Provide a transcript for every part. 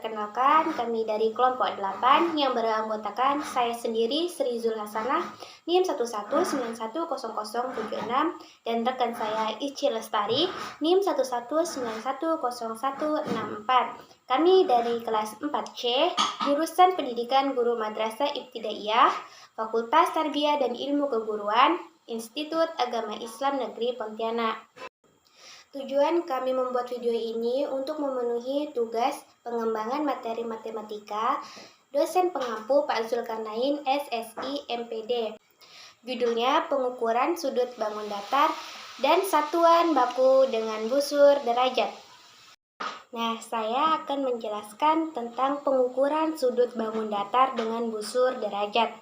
Perkenalkan, kami dari kelompok 8 yang beranggotakan saya sendiri, Sri Zulhasanah, NIM 11910076, dan rekan saya, Ici Lestari, NIM 11910164. Kami dari kelas 4C, jurusan Pendidikan Guru Madrasah Ibtidaiyah, Fakultas Tarbiyah dan Ilmu Keguruan, Institut Agama Islam Negeri Pontianak. Tujuan kami membuat video ini untuk memenuhi tugas pengembangan materi matematika dosen pengampu Pak Zulkarnain SSI MPD. Judulnya pengukuran sudut bangun datar dan satuan baku dengan busur derajat. Nah, saya akan menjelaskan tentang pengukuran sudut bangun datar dengan busur derajat.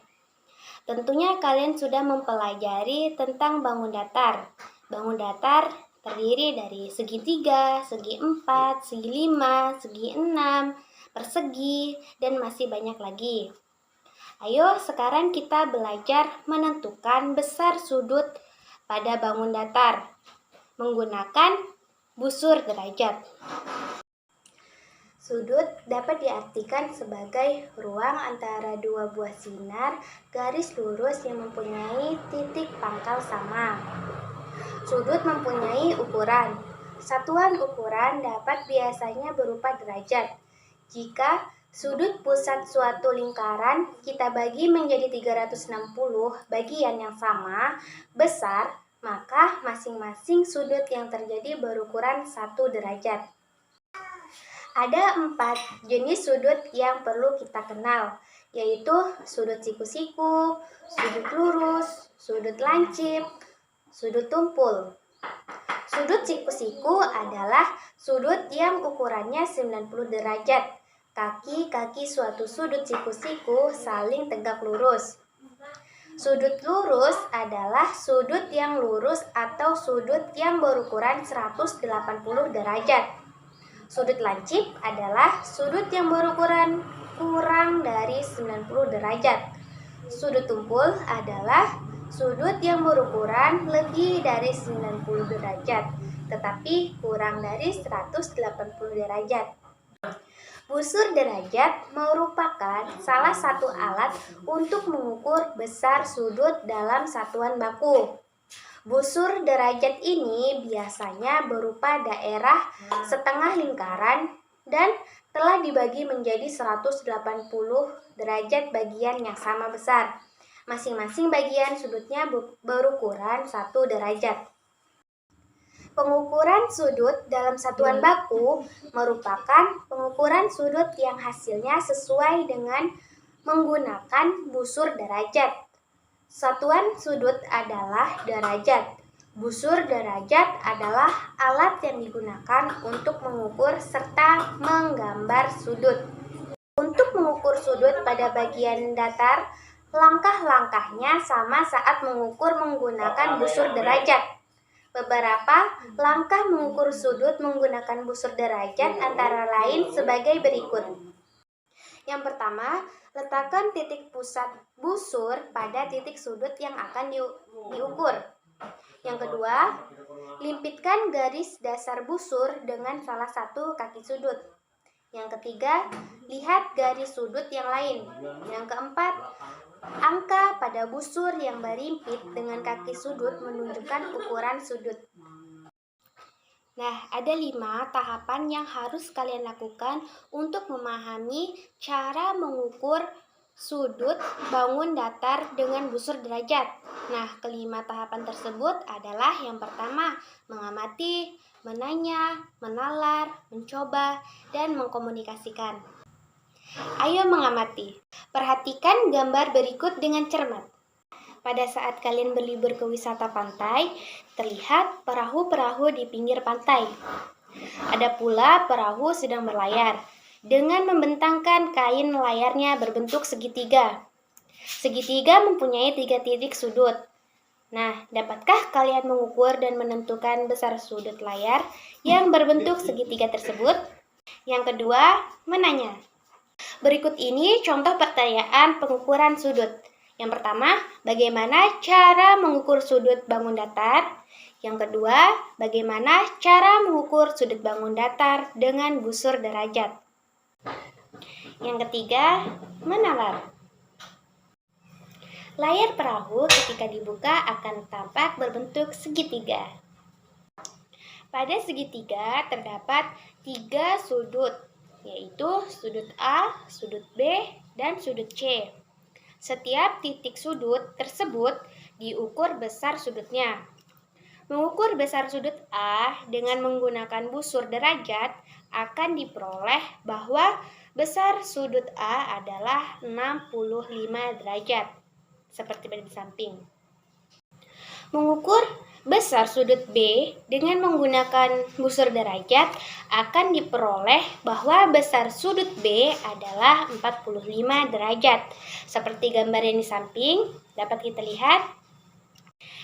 Tentunya kalian sudah mempelajari tentang bangun datar. Bangun datar terdiri dari segi 3, segi 4, segi 5, segi 6, persegi, dan masih banyak lagi. Ayo sekarang kita belajar menentukan besar sudut pada bangun datar menggunakan busur derajat. Sudut dapat diartikan sebagai ruang antara dua buah sinar garis lurus yang mempunyai titik pangkal sama. Sudut mempunyai ukuran. Satuan ukuran dapat biasanya berupa derajat. Jika sudut pusat suatu lingkaran kita bagi menjadi 360 bagian yang sama, besar, maka masing-masing sudut yang terjadi berukuran 1 derajat. Ada 4 jenis sudut yang perlu kita kenal, yaitu sudut siku-siku, sudut lurus, sudut lancip, sudut tumpul. Sudut siku-siku adalah sudut yang ukurannya 90 derajat. Kaki-kaki suatu sudut siku-siku saling tegak lurus. Sudut lurus adalah sudut yang lurus atau sudut yang berukuran 180 derajat. Sudut lancip adalah sudut yang berukuran kurang dari 90 derajat. Sudut tumpul adalah sudut yang berukuran lebih dari 90 derajat, tetapi kurang dari 180 derajat. Busur derajat merupakan salah satu alat untuk mengukur besar sudut dalam satuan baku. Busur derajat ini biasanya berupa daerah setengah lingkaran dan telah dibagi menjadi 180 derajat bagian yang sama besar. Masing-masing bagian sudutnya berukuran 1 derajat. Pengukuran sudut dalam satuan baku merupakan pengukuran sudut yang hasilnya sesuai dengan menggunakan busur derajat. Satuan sudut adalah derajat. Busur derajat adalah alat yang digunakan untuk mengukur serta menggambar sudut. Untuk mengukur sudut pada bagian datar, langkah-langkahnya sama saat mengukur menggunakan busur derajat. Beberapa langkah mengukur sudut menggunakan busur derajat antara lain sebagai berikut. Yang pertama, letakkan titik pusat busur pada titik sudut yang akan diukur. Yang kedua, limpitkan garis dasar busur dengan salah satu kaki sudut. Yang ketiga, lihat garis sudut yang lain. Yang keempat, angka pada busur yang berimpit dengan kaki sudut menunjukkan ukuran sudut. Nah, ada 5 tahapan yang harus kalian lakukan untuk memahami cara mengukur sudut bangun datar dengan busur derajat. Nah, kelima tahapan tersebut adalah yang pertama, mengamati, menanya, menalar, mencoba, dan mengkomunikasikan. Ayo mengamati. Perhatikan gambar berikut dengan cermat. Pada saat kalian berlibur ke wisata pantai, terlihat perahu-perahu di pinggir pantai. Ada pula perahu sedang berlayar, dengan membentangkan kain layarnya berbentuk segitiga. Segitiga mempunyai 3 titik sudut. Nah, dapatkah kalian mengukur dan menentukan besar sudut layar yang berbentuk segitiga tersebut? Yang kedua, menanya. Berikut ini contoh pertanyaan pengukuran sudut. Yang pertama, bagaimana cara mengukur sudut bangun datar? Yang kedua, bagaimana cara mengukur sudut bangun datar dengan busur derajat? Yang ketiga, menalar. Layar perahu ketika dibuka akan tampak berbentuk segitiga. Pada segitiga terdapat 3 sudut, yaitu sudut A, sudut B, dan sudut C. Setiap titik sudut tersebut diukur besar sudutnya. Mengukur besar sudut A dengan menggunakan busur derajat akan diperoleh bahwa besar sudut A adalah 65 derajat, seperti pada di samping. Mengukur besar sudut B dengan menggunakan busur derajat akan diperoleh bahwa besar sudut B adalah 45 derajat. Seperti gambar yang di samping dapat kita lihat.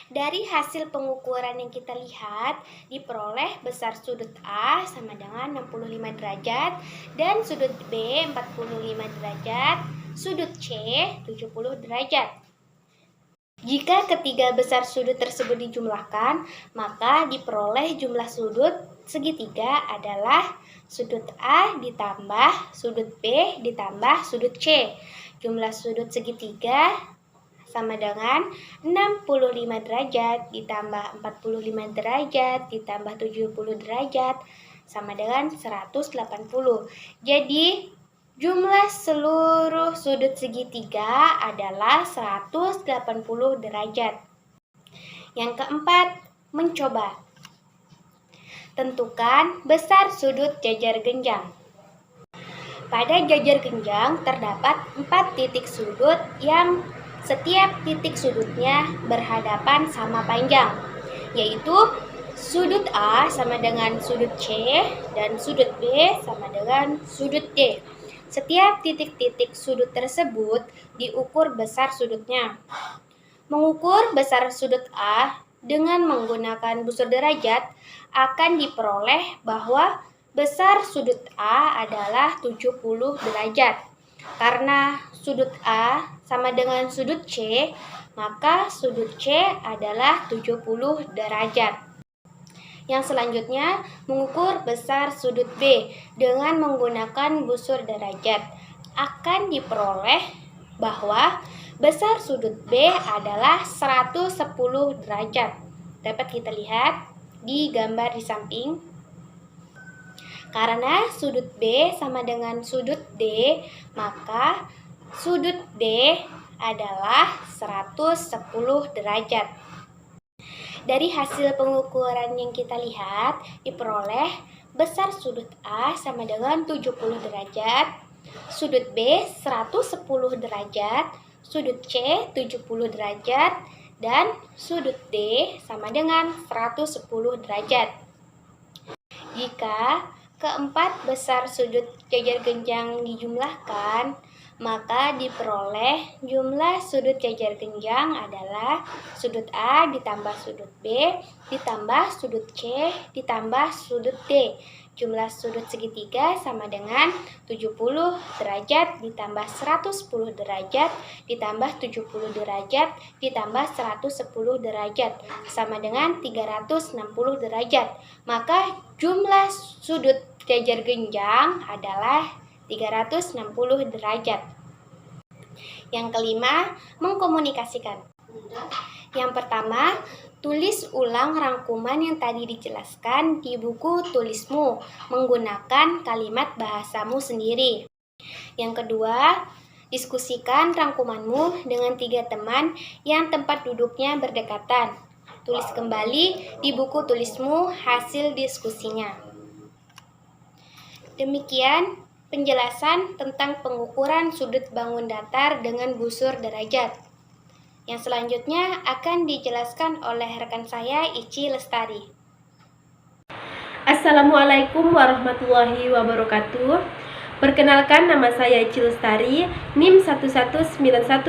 Dari hasil pengukuran yang kita lihat, diperoleh besar sudut A sama dengan 65 derajat dan sudut B 45 derajat, sudut C 70 derajat. Jika ketiga besar sudut tersebut dijumlahkan, maka diperoleh jumlah sudut segitiga adalah sudut A ditambah sudut B ditambah sudut C. Jumlah sudut segitiga sama dengan 65 derajat ditambah 45 derajat ditambah 70 derajat sama dengan 180. Jadi jumlah seluruh sudut segitiga adalah 180 derajat. Yang keempat, mencoba. Tentukan besar sudut jajar genjang. Pada jajar genjang terdapat 4 titik sudut yang setiap titik sudutnya berhadapan sama panjang, yaitu sudut A sama dengan sudut C dan sudut B sama dengan sudut D. Setiap titik-titik sudut tersebut diukur besar sudutnya. Mengukur besar sudut A dengan menggunakan busur derajat akan diperoleh bahwa besar sudut A adalah 70 derajat. Karena sudut A sama dengan sudut C, maka sudut C adalah 70 derajat. Yang selanjutnya, mengukur besar sudut B dengan menggunakan busur derajat. Akan diperoleh bahwa besar sudut B adalah 110 derajat. Dapat kita lihat di gambar di samping. Karena sudut B sama dengan sudut D, maka sudut D adalah 110 derajat. Dari hasil pengukuran yang kita lihat, diperoleh besar sudut A sama dengan 70 derajat, sudut B 110 derajat, sudut C 70 derajat, dan sudut D sama dengan 110 derajat. Jika keempat besar sudut jajar genjang dijumlahkan, maka diperoleh jumlah sudut jajar genjang adalah sudut A ditambah sudut B ditambah sudut C ditambah sudut D. Jumlah sudut segitiga sama dengan 70 derajat ditambah 110 derajat ditambah 70 derajat ditambah 110 derajat sama dengan 360 derajat. Maka jumlah sudut jajar genjang adalah 360 derajat. Yang kelima, mengkomunikasikan. Yang pertama, tulis ulang rangkuman yang tadi dijelaskan di buku tulismu menggunakan kalimat bahasamu sendiri. Yang kedua, diskusikan rangkumanmu dengan 3 teman yang tempat duduknya berdekatan. Tulis kembali di buku tulismu hasil diskusinya. Demikian penjelasan tentang pengukuran sudut bangun datar dengan busur derajat. Yang selanjutnya akan dijelaskan oleh rekan saya, Ici Lestari. Assalamualaikum warahmatullahi wabarakatuh. Perkenalkan, nama saya Ici Lestari, NIM 1191014.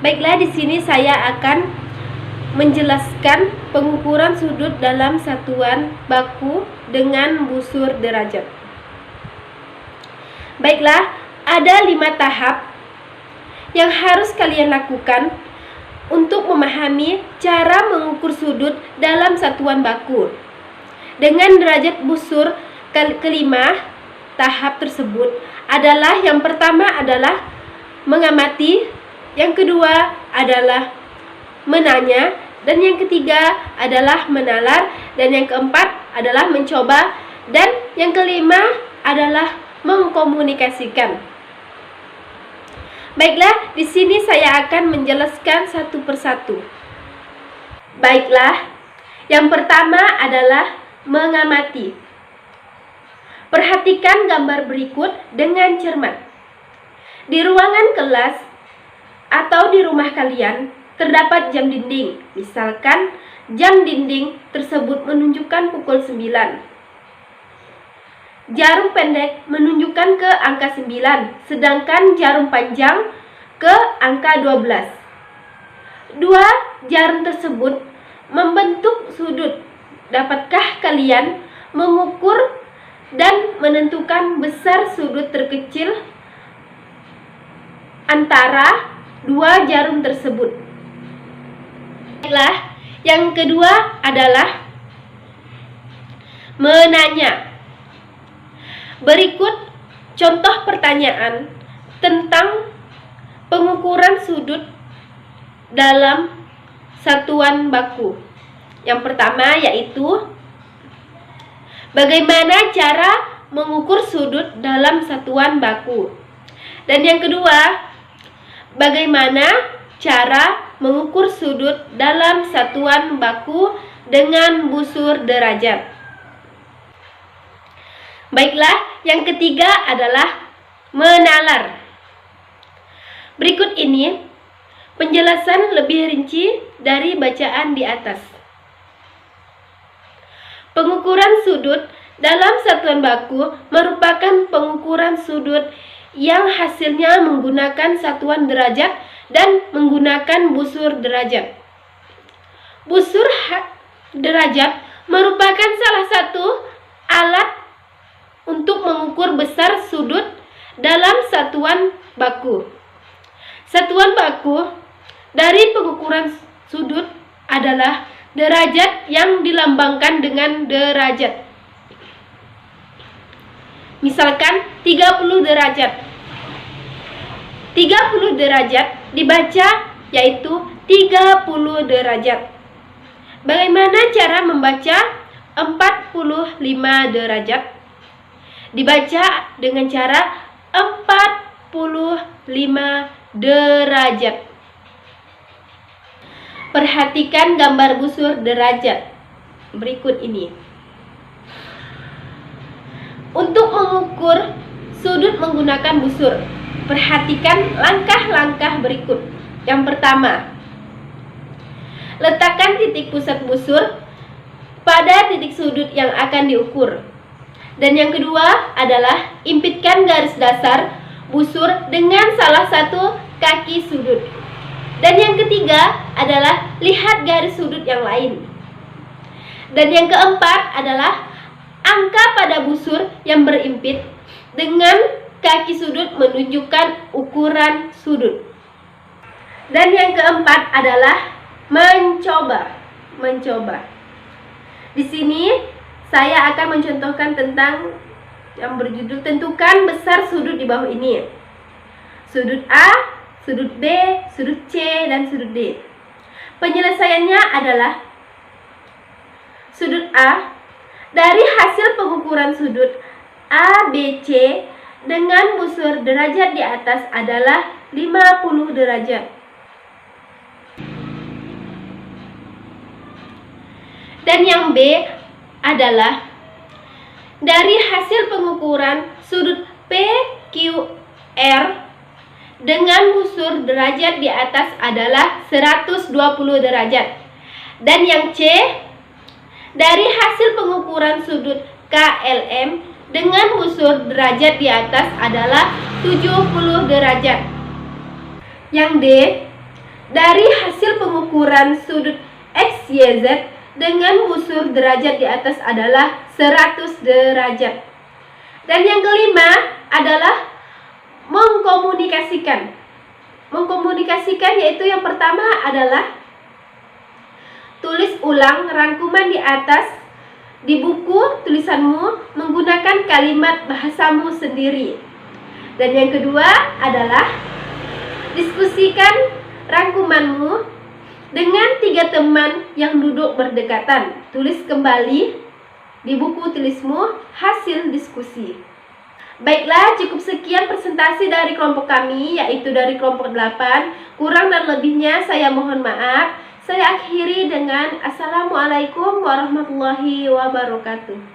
Baiklah, di sini saya akan menjelaskan pengukuran sudut dalam satuan baku dengan busur derajat. Baiklah, ada 5 tahap yang harus kalian lakukan untuk memahami cara mengukur sudut dalam satuan baku. Dengan derajat busur kelima, tahap tersebut adalah yang pertama adalah mengamati, yang kedua adalah menanya, dan yang ketiga adalah menalar, dan yang keempat adalah mencoba, dan yang kelima adalah mengkomunikasikan. Baiklah, di sini saya akan menjelaskan satu persatu. Baiklah, yang pertama adalah mengamati. Perhatikan gambar berikut dengan cermat. Di ruangan kelas atau di rumah kalian terdapat jam dinding. Misalkan jam dinding tersebut menunjukkan pukul 9. Jarum pendek menunjukkan ke angka 9, sedangkan jarum panjang ke angka 12. Dua jarum tersebut membentuk sudut. Dapatkah kalian mengukur dan menentukan besar sudut terkecil antara dua jarum tersebut? Baiklah, yang kedua adalah menanya. Berikut contoh pertanyaan tentang pengukuran sudut dalam satuan baku. Yang pertama yaitu bagaimana cara mengukur sudut dalam satuan baku. Dan yang kedua, bagaimana cara mengukur sudut dalam satuan baku dengan busur derajat. Baiklah, yang ketiga adalah menalar. Berikut ini penjelasan lebih rinci dari bacaan di atas. Pengukuran sudut dalam satuan baku merupakan pengukuran sudut yang hasilnya menggunakan satuan derajat dan menggunakan busur derajat. Busur derajat merupakan salah satu alat untuk mengukur besar sudut dalam satuan baku. Satuan baku dari pengukuran sudut adalah derajat yang dilambangkan dengan derajat. Misalkan 30 derajat. 30 derajat dibaca yaitu 30 derajat. Bagaimana cara membaca 45 derajat? Dibaca dengan cara 45 derajat. Perhatikan gambar busur derajat berikut ini. Untuk mengukur sudut menggunakan busur, perhatikan langkah-langkah berikut. Yang pertama, letakkan titik pusat busur pada titik sudut yang akan diukur. Dan yang kedua adalah impitkan garis dasar busur dengan salah satu kaki sudut. Dan yang ketiga adalah lihat garis sudut yang lain. Dan yang keempat adalah angka pada busur yang berimpit dengan kaki sudut menunjukkan ukuran sudut. Dan yang keempat adalah mencoba. Di sini saya akan mencontohkan tentang yang berjudul tentukan besar sudut di bawah ini. Sudut A, sudut B, sudut C, dan sudut D. Penyelesaiannya adalah sudut A. Dari hasil pengukuran sudut A, B, C dengan busur derajat di atas adalah 50 derajat. Dan yang B adalah dari hasil pengukuran sudut PQR dengan busur derajat di atas adalah 120 derajat. Dan yang C dari hasil pengukuran sudut KLM dengan busur derajat di atas adalah 70 derajat. Yang D dari hasil pengukuran sudut XYZ dengan busur derajat di atas adalah 100 derajat. Dan yang kelima adalah mengkomunikasikan. Mengkomunikasikan yaitu yang pertama adalah tulis ulang rangkuman di atas di buku tulisanmu menggunakan kalimat bahasamu sendiri. Dan yang kedua adalah diskusikan rangkumanmu dengan 3 teman yang duduk berdekatan. Tulis kembali di buku tulismu hasil diskusi. Baiklah, cukup sekian presentasi dari kelompok kami, yaitu dari kelompok 8. Kurang dan lebihnya saya mohon maaf. Saya akhiri dengan Assalamualaikum warahmatullahi wabarakatuh.